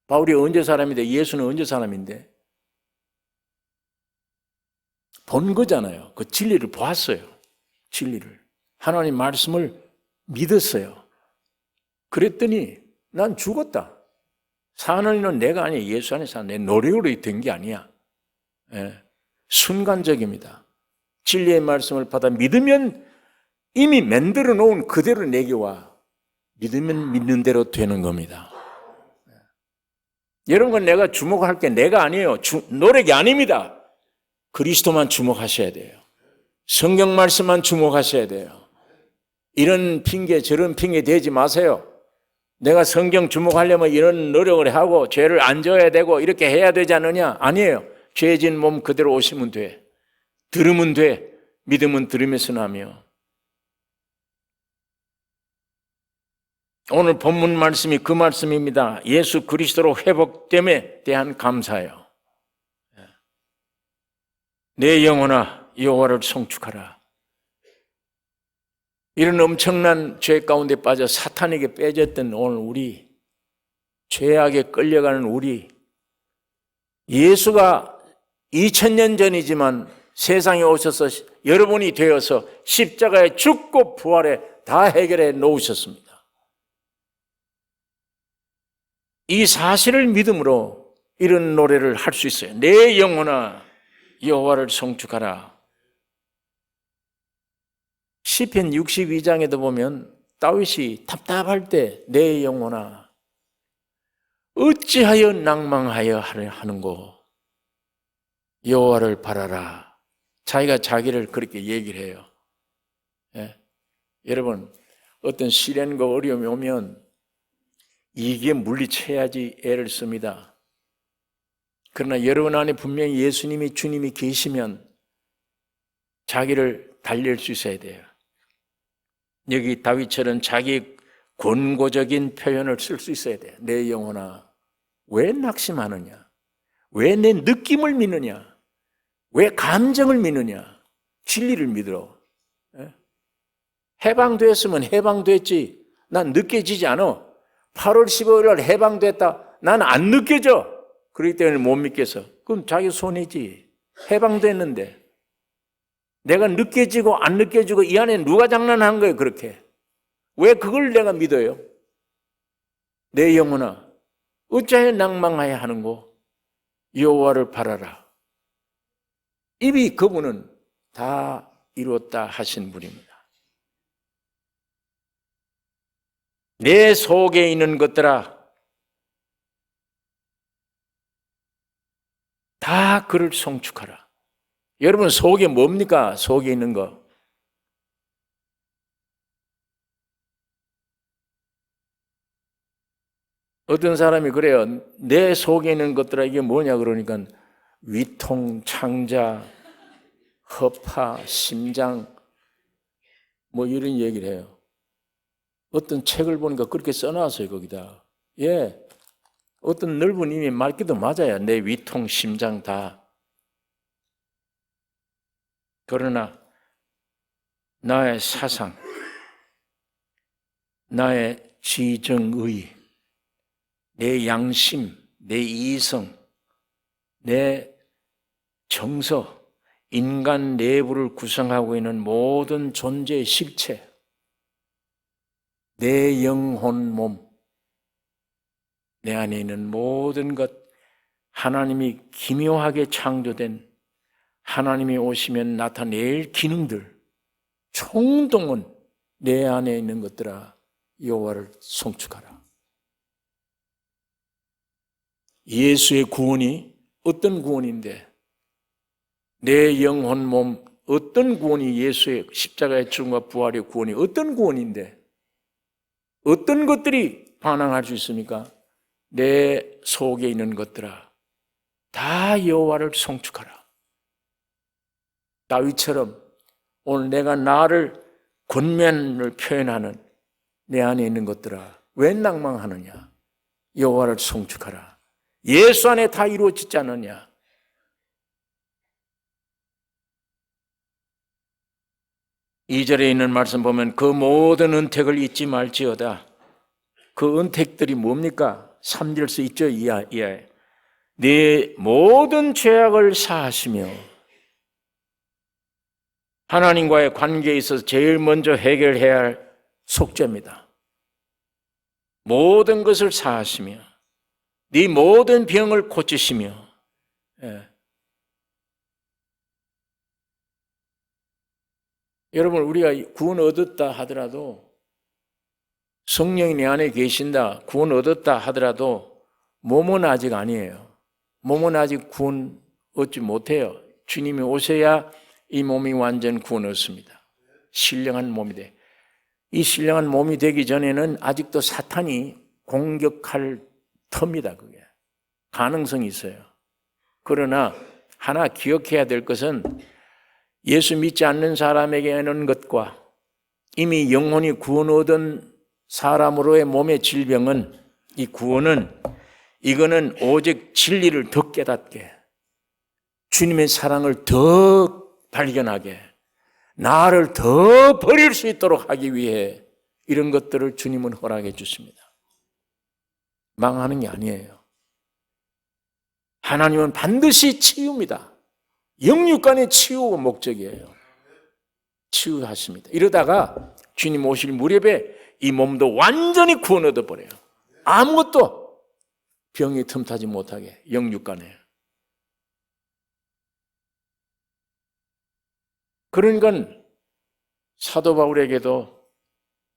바울이 언제 사람인데 예수는 언제 사람인데? 본 거잖아요. 그 진리를 보았어요. 진리를. 하나님 말씀을 믿었어요. 그랬더니 난 죽었다. 사는 일은 내가 아니야. 예수 안에 사는 내 노력으로 된 게 아니야. 예. 순간적입니다. 진리의 말씀을 받아 믿으면 이미 만들어 놓은 그대로 내게 와. 믿으면 믿는 대로 되는 겁니다. 여러분, 내가 주목할 게 내가 아니에요. 노력이 아닙니다. 그리스도만 주목하셔야 돼요. 성경 말씀만 주목하셔야 돼요. 이런 핑계 저런 핑계 대지 마세요. 내가 성경 주목하려면 이런 노력을 하고 죄를 안 져야 되고 이렇게 해야 되지 않느냐? 아니에요. 죄진 몸 그대로 오시면 돼. 들으면 돼. 믿으면 들으면서 나며. 오늘 본문 말씀이 그 말씀입니다. 예수 그리스도로 회복됨에 대한 감사예요. 내 영혼아 여호와를 송축하라. 이런 엄청난 죄 가운데 빠져 사탄에게 빼졌던 오늘 우리, 죄악에 끌려가는 우리, 예수가 2000년 전이지만 세상에 오셔서 여러분이 되어서 십자가에 죽고 부활에 다 해결해 놓으셨습니다. 이 사실을 믿음으로 이런 노래를 할 수 있어요. 내 영혼아 여호와를 송축하라. 시편 62장에도 보면 다윗이 답답할 때 내 영혼아 어찌하여 낭망하여 하는고 여호와를 바라라. 자기가 자기를 그렇게 얘기를 해요. 예? 여러분, 어떤 시련과 어려움이 오면 이게 물리쳐야지 애를 씁니다. 그러나 여러분 안에 분명히 예수님이 주님이 계시면 자기를 달랠 수 있어야 돼요. 여기 다윗처럼 자기 권고적인 표현을 쓸 수 있어야 돼요. 내 영혼아 왜 낙심하느냐? 왜 내 느낌을 믿느냐? 왜 감정을 믿느냐? 진리를 믿으러. 해방됐으면 해방됐지. 난 느껴지지 않아. 8월 15일 날 해방됐다. 난 안 느껴져. 그렇기 때문에 못 믿겠어. 그럼 자기 손해지. 해방됐는데. 내가 느껴지고 안 느껴지고 이 안에 누가 장난한 거예요, 그렇게. 왜 그걸 내가 믿어요? 내 영혼아, 어찌하여 낭망하여 하는고? 여호와를 바라라. 이미 그분은 다 이루었다 하신 분입니다. 내 속에 있는 것들아 다 그를 송축하라. 여러분 속에 뭡니까? 속에 있는 거. 어떤 사람이 그래요. 내 속에 있는 것들아 이게 뭐냐 그러니까 위통, 창자, 허파, 심장 뭐 이런 얘기를 해요. 어떤 책을 보니까 그렇게 써놨어요 거기다. 예, 어떤 넓은 이미 말기도 맞아요. 내 위통, 심장 다. 그러나 나의 사상, 나의 지정의, 내 양심, 내 이성, 내 정서, 인간 내부를 구성하고 있는 모든 존재의 실체, 내 영혼 몸, 내 안에 있는 모든 것, 하나님이 기묘하게 창조된 하나님이 오시면 나타낼 기능들, 총동은 내 안에 있는 것들아 여호와를 송축하라. 예수의 구원이 어떤 구원인데, 내 영혼 몸 어떤 구원이, 예수의 십자가의 죽음과 부활의 구원이 어떤 구원인데 어떤 것들이 반항할 수 있습니까? 내 속에 있는 것들아 다 여호와를 송축하라. 다윗처럼 오늘 내가 나를 권면을 표현하는 내 안에 있는 것들아 왜 낭망하느냐? 여호와를 송축하라. 예수 안에 다 이루어지지 않느냐? 2절에 있는 말씀 보면 그 모든 은택을 잊지 말지어다. 그 은택들이 뭡니까? 3절에서 있죠. 이하에 네 모든 죄악을 사하시며, 하나님과의 관계에 있어서 제일 먼저 해결해야 할 속죄입니다. 모든 것을 사하시며 네 모든 병을 고치시며. 여러분 우리가 구원 얻었다 하더라도, 성령이 내 안에 계신다 구원 얻었다 하더라도 몸은 아직 아니에요. 몸은 아직 구원 얻지 못해요. 주님이 오셔야 이 몸이 완전 구원 얻습니다. 신령한 몸이 돼. 이 신령한 몸이 되기 전에는 아직도 사탄이 공격할 터입니다. 그게 가능성이 있어요. 그러나 하나 기억해야 될 것은 예수 믿지 않는 사람에게는 것과 이미 영혼이 구원 얻은 사람으로의 몸의 질병은, 이 구원은 이거는 오직 진리를 더 깨닫게, 주님의 사랑을 더 발견하게, 나를 더 버릴 수 있도록 하기 위해 이런 것들을 주님은 허락해 주십니다. 망하는 게 아니에요. 하나님은 반드시 치유입니다. 영육간의 치유가 목적이에요. 치유하십니다. 이러다가 주님 오실 무렵에 이 몸도 완전히 구원 얻어버려요. 아무것도 병이 틈타지 못하게, 영육간에. 그러니까 사도 바울에게도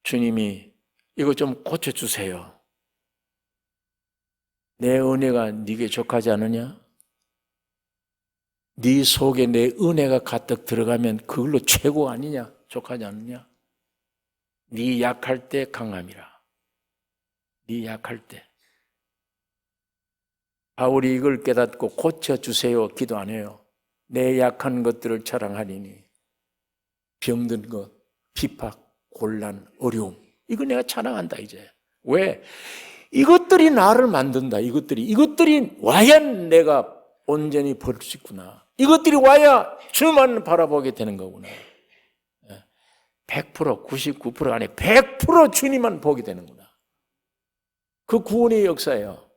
주님이 이거 좀 고쳐주세요. 내 은혜가 네게 족하지 않느냐? 네 속에 내 은혜가 가득 들어가면 그걸로 최고 아니냐? 족하지 않느냐? 네 약할 때 강함이라. 네 약할 때. 바울이 이걸 깨닫고 고쳐주세요 기도 안 해요. 내 약한 것들을 자랑하리니 병든 것, 핍박, 곤란, 어려움, 이거 내가 자랑한다 이제. 왜? 이것들이 나를 만든다. 이것들이 와야 내가 온전히 볼 수 있구나. 이것들이 와야 주만 바라보게 되는 거구나. 100%, 99% 아니 100% 주님만 보게 되는구나. 그 구원의 역사예요.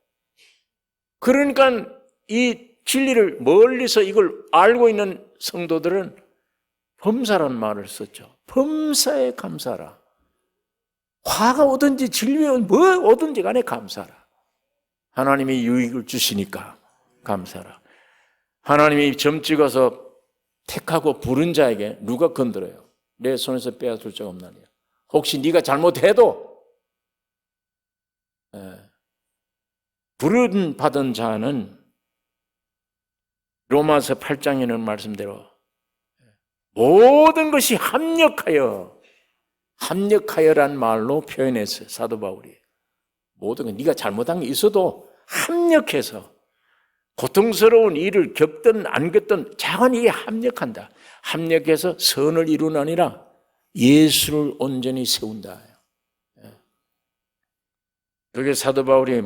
그러니까 이 진리를 멀리서 이걸 알고 있는 성도들은 범사라는 말을 썼죠. 범사에 감사하라. 화가 오든지 질병은 뭐 오든지 간에 감사하라. 하나님이 유익을 주시니까 감사하라. 하나님이 점 찍어서 택하고 부른 자에게 누가 건드려요? 내 손에서 빼앗을 자가 없나니. 혹시 네가 잘못해도 부름 받은 자는 로마서 8장에 있는 말씀대로 모든 것이 합력하여란 말로 표현했어요. 사도 바울이. 모든 것, 네가 잘못한 게 있어도 합력해서 고통스러운 일을 겪든 안 겪든 자관 이게 합력한다. 합력해서 선을 이루나니라 예수를 온전히 세운다. 그게 사도 바울이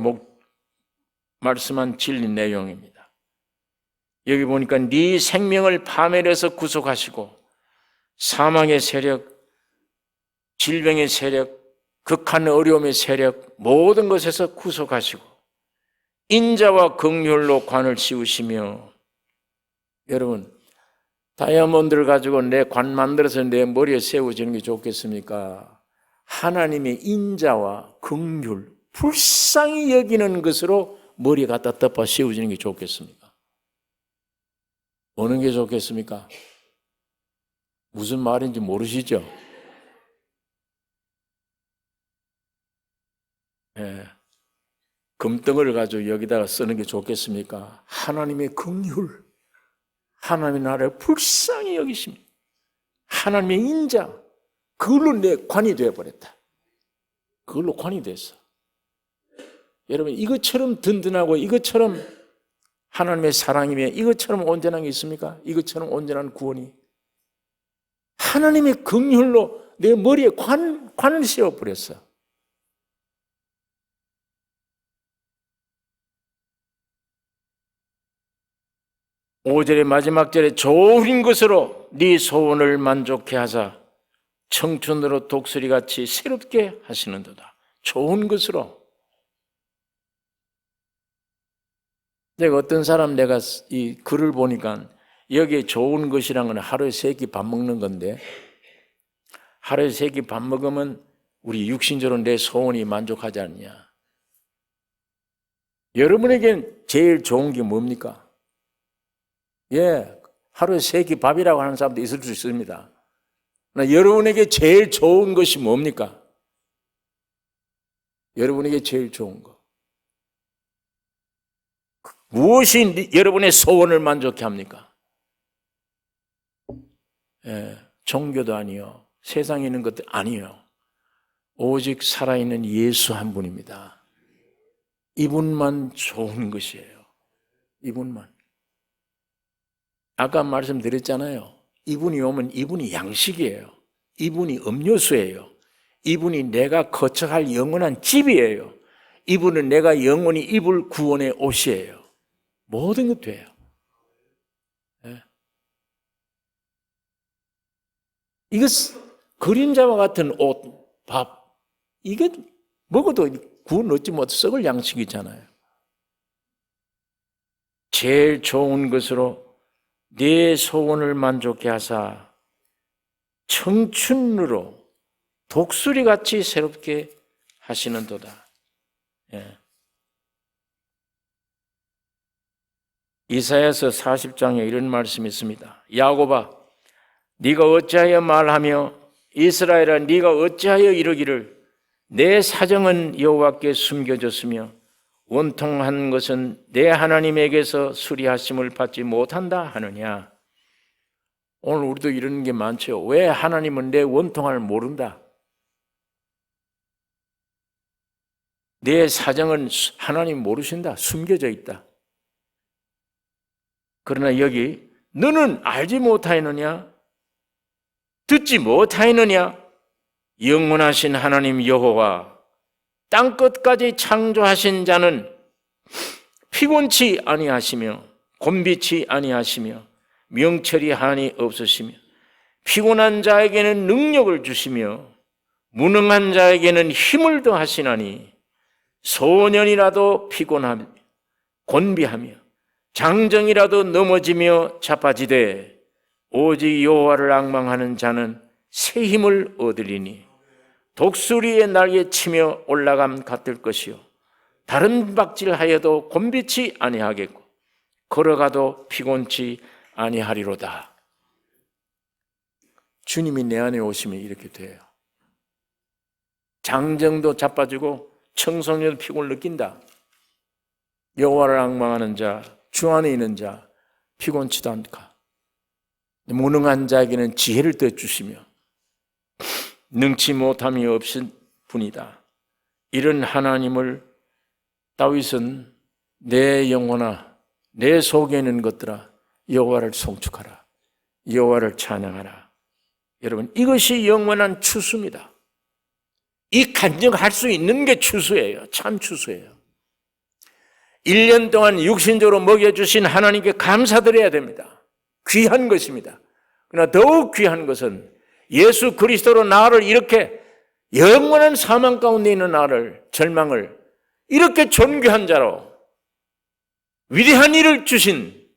말씀한 진리 내용입니다. 여기 보니까 네 생명을 파멸해서 구속하시고 사망의 세력, 질병의 세력, 극한 어려움의 세력 모든 것에서 구속하시고 인자와 긍휼로 관을 씌우시며. 여러분, 다이아몬드를 가지고 내 관 만들어서 내 머리에 세워지는 게 좋겠습니까? 하나님의 인자와 긍휼, 불쌍히 여기는 것으로 머리에 갖다 덮어 씌워지는 게 좋겠습니까? 어느 게 좋겠습니까? 무슨 말인지 모르시죠? 금덩어리를 가지고 여기다가 쓰는 게 좋겠습니까? 하나님의 긍휼, 하나님의 나라를 불쌍히 여기심, 하나님의 인자, 그걸로 내 관이 되어버렸다. 그걸로 관이 됐어. 여러분, 이것처럼 든든하고 이것처럼 하나님의 사랑이며 이것처럼 온전한 게 있습니까? 이것처럼 온전한 구원이 하나님의 긍휼로 내 머리에 관을 씌워버렸어. 5절의 마지막 절에 좋은 것으로 네 소원을 만족해 하사 청춘으로 독수리같이 새롭게 하시는도다. 좋은 것으로. 내가 어떤 사람 내가 이 글을 보니까 여기에 좋은 것이란 건 하루에 3끼 밥 먹는 건데 하루에 3끼 밥 먹으면 우리 육신적으로 내 소원이 만족하지 않냐. 여러분에겐 제일 좋은 게 뭡니까? 하루에 3끼 밥이라고 하는 사람도 있을 수 있습니다. 그러나 여러분에게 제일 좋은 것이 뭡니까? 여러분에게 제일 좋은 것. 무엇이 여러분의 소원을 만족해 합니까? 종교도 아니요. 세상에 있는 것도 아니요. 오직 살아있는 예수 한 분입니다. 이분만 좋은 것이에요. 이분만. 아까 말씀드렸잖아요. 이분이 오면 이분이 양식이에요. 이분이 음료수예요. 이분이 내가 거처할 영원한 집이에요. 이분은 내가 영원히 입을 구원의 옷이에요. 모든 것 돼요. 이거 그림자와 같은 옷, 밥, 이게 먹어도 구원 얻지 못 썩을 양식이잖아요. 제일 좋은 것으로 네 소원을 만족해 하사 청춘으로 독수리같이 새롭게 하시는도다. 이사야서 40장에 이런 말씀이 있습니다. 야곱아, 네가 어찌하여 말하며 이스라엘아, 네가 어찌하여 이르기를 내 사정은 여호와께 숨겨졌으며 원통한 것은 내 하나님에게서 수리하심을 받지 못한다 하느냐. 오늘 우리도 이러는 게 많죠. 왜 하나님은 내 원통함을 모른다? 내 사정은 하나님 모르신다. 숨겨져 있다. 그러나 여기 너는 알지 못하였느냐? 듣지 못하였느냐? 영원하신 하나님 여호와 땅끝까지 창조하신 자는 피곤치 아니하시며 곤비치 아니하시며 명철이 한이 없으시며 피곤한 자에게는 능력을 주시며 무능한 자에게는 힘을 더하시나니 소년이라도 피곤하며 곤비하며 장정이라도 넘어지며 자빠지되 오직 여호와를 앙망하는 자는 새 힘을 얻으리니 독수리의 날개 치며 올라감 같을 것이요 다른 박질하여도 곤비치 아니하겠고 걸어가도 피곤치 아니하리로다. 주님이 내 안에 오시면 이렇게 돼요. 장정도 자빠지고 청소년도 피곤을 느낀다. 여호와를 앙망하는 자, 주 안에 있는 자 피곤치도 않다. 무능한 자에게는 지혜를 더 주시며 능치 못함이 없은 분이다. 이런 하나님을 다윗은 내 영혼아, 내 속에 있는 것들아 여호와를 송축하라, 여호와를 찬양하라. 여러분, 이것이 영원한 추수입니다. 이 간증할 수 있는 게 추수예요. 참 추수예요. 1년 동안 육신적으로 먹여주신 하나님께 감사드려야 됩니다. 귀한 것입니다. 그러나 더욱 귀한 것은 예수 그리스도로 나를 이렇게 영원한 사망 가운데 있는 나를, 절망을 이렇게 존귀한 자로 위대한 일을 주신,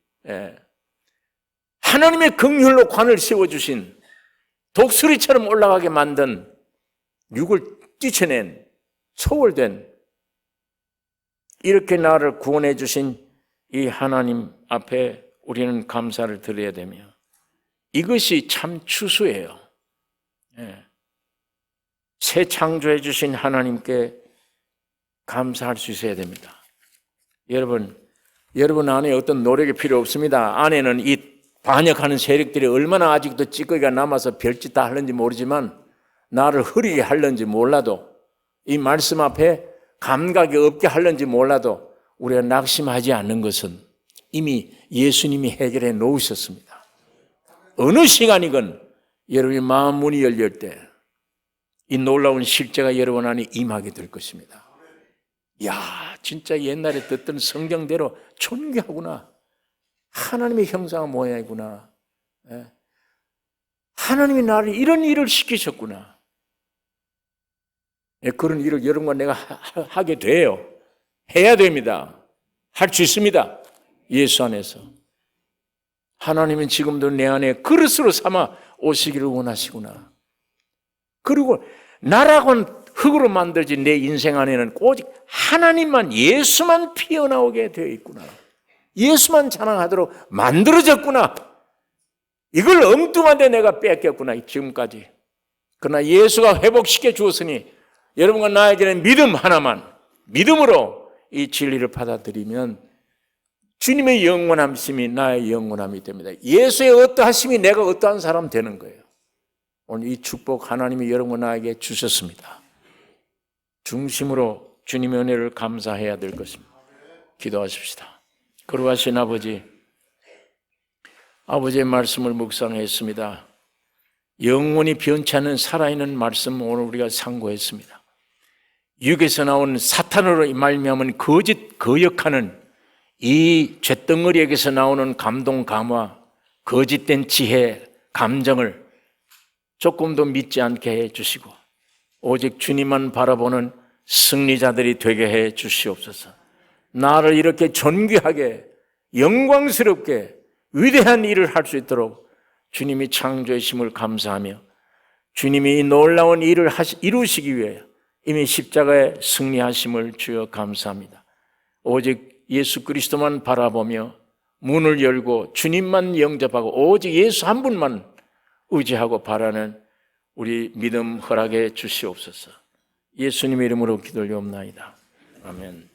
하나님의 긍휼로 관을 세워주신, 독수리처럼 올라가게 만든, 육을 뛰쳐낸, 소홀된, 이렇게 나를 구원해 주신 이 하나님 앞에 우리는 감사를 드려야 되며, 이것이 참 추수예요. 새 창조해 주신 하나님께 감사할 수 있어야 됩니다. 여러분 안에 어떤 노력이 필요 없습니다. 안에는 이 반역하는 세력들이 얼마나 아직도 찌꺼기가 남아서 별짓 다 하는지 모르지만, 나를 흐리게 하려는지 몰라도, 이 말씀 앞에 감각이 없게 하려는지 몰라도 우리가 낙심하지 않는 것은 이미 예수님이 해결해 놓으셨습니다. 어느 시간이건 여러분이 마음 문이 열릴 때 이 놀라운 실제가 여러분 안에 임하게 될 것입니다. 야, 진짜 옛날에 듣던 성경대로 존귀하구나. 하나님의 형상과 모양이구나. 하나님이 나를 이런 일을 시키셨구나. 그런 일을 여러분과 내가 하게 돼요. 해야 됩니다. 할 수 있습니다. 예수 안에서. 하나님은 지금도 내 안에 그릇으로 삼아 오시기를 원하시구나. 그리고 나라고는 흙으로 만들어진 내 인생 안에는 오직 하나님만, 예수만 피어나오게 되어 있구나. 예수만 자랑하도록 만들어졌구나. 이걸 엉뚱한데 내가 뺏겼구나, 지금까지. 그러나 예수가 회복시켜 주었으니 여러분과 나에게는 믿음 하나만, 믿음으로 이 진리를 받아들이면 주님의 영원하심이 나의 영원함이 됩니다. 예수의 어떠하심이 내가 어떠한 사람 되는 거예요. 오늘 이 축복 하나님이 여러분과 나에게 주셨습니다. 중심으로 주님의 은혜를 감사해야 될 것입니다. 기도하십시다. 거룩하신 아버지의 말씀을 묵상했습니다. 영원히 변치 않는 살아있는 말씀 오늘 우리가 상고했습니다. 육에서 나온 사탄으로 말미암은 거짓 거역하는 이 쇳덩어리에게서 나오는 감동 감화, 거짓된 지혜, 감정을 조금도 믿지 않게 해 주시고 오직 주님만 바라보는 승리자들이 되게 해 주시옵소서. 나를 이렇게 존귀하게 영광스럽게 위대한 일을 할 수 있도록 주님이 창조의 힘을 감사하며 주님이 이 놀라운 일을 이루시기 위해 이미 십자가에 승리하심을 주여 감사합니다. 오직 예수 그리스도만 바라보며 문을 열고 주님만 영접하고 오직 예수 한 분만 의지하고 바라는 우리 믿음 허락해 주시옵소서. 예수님의 이름으로 기도를 옵나이다. 아멘.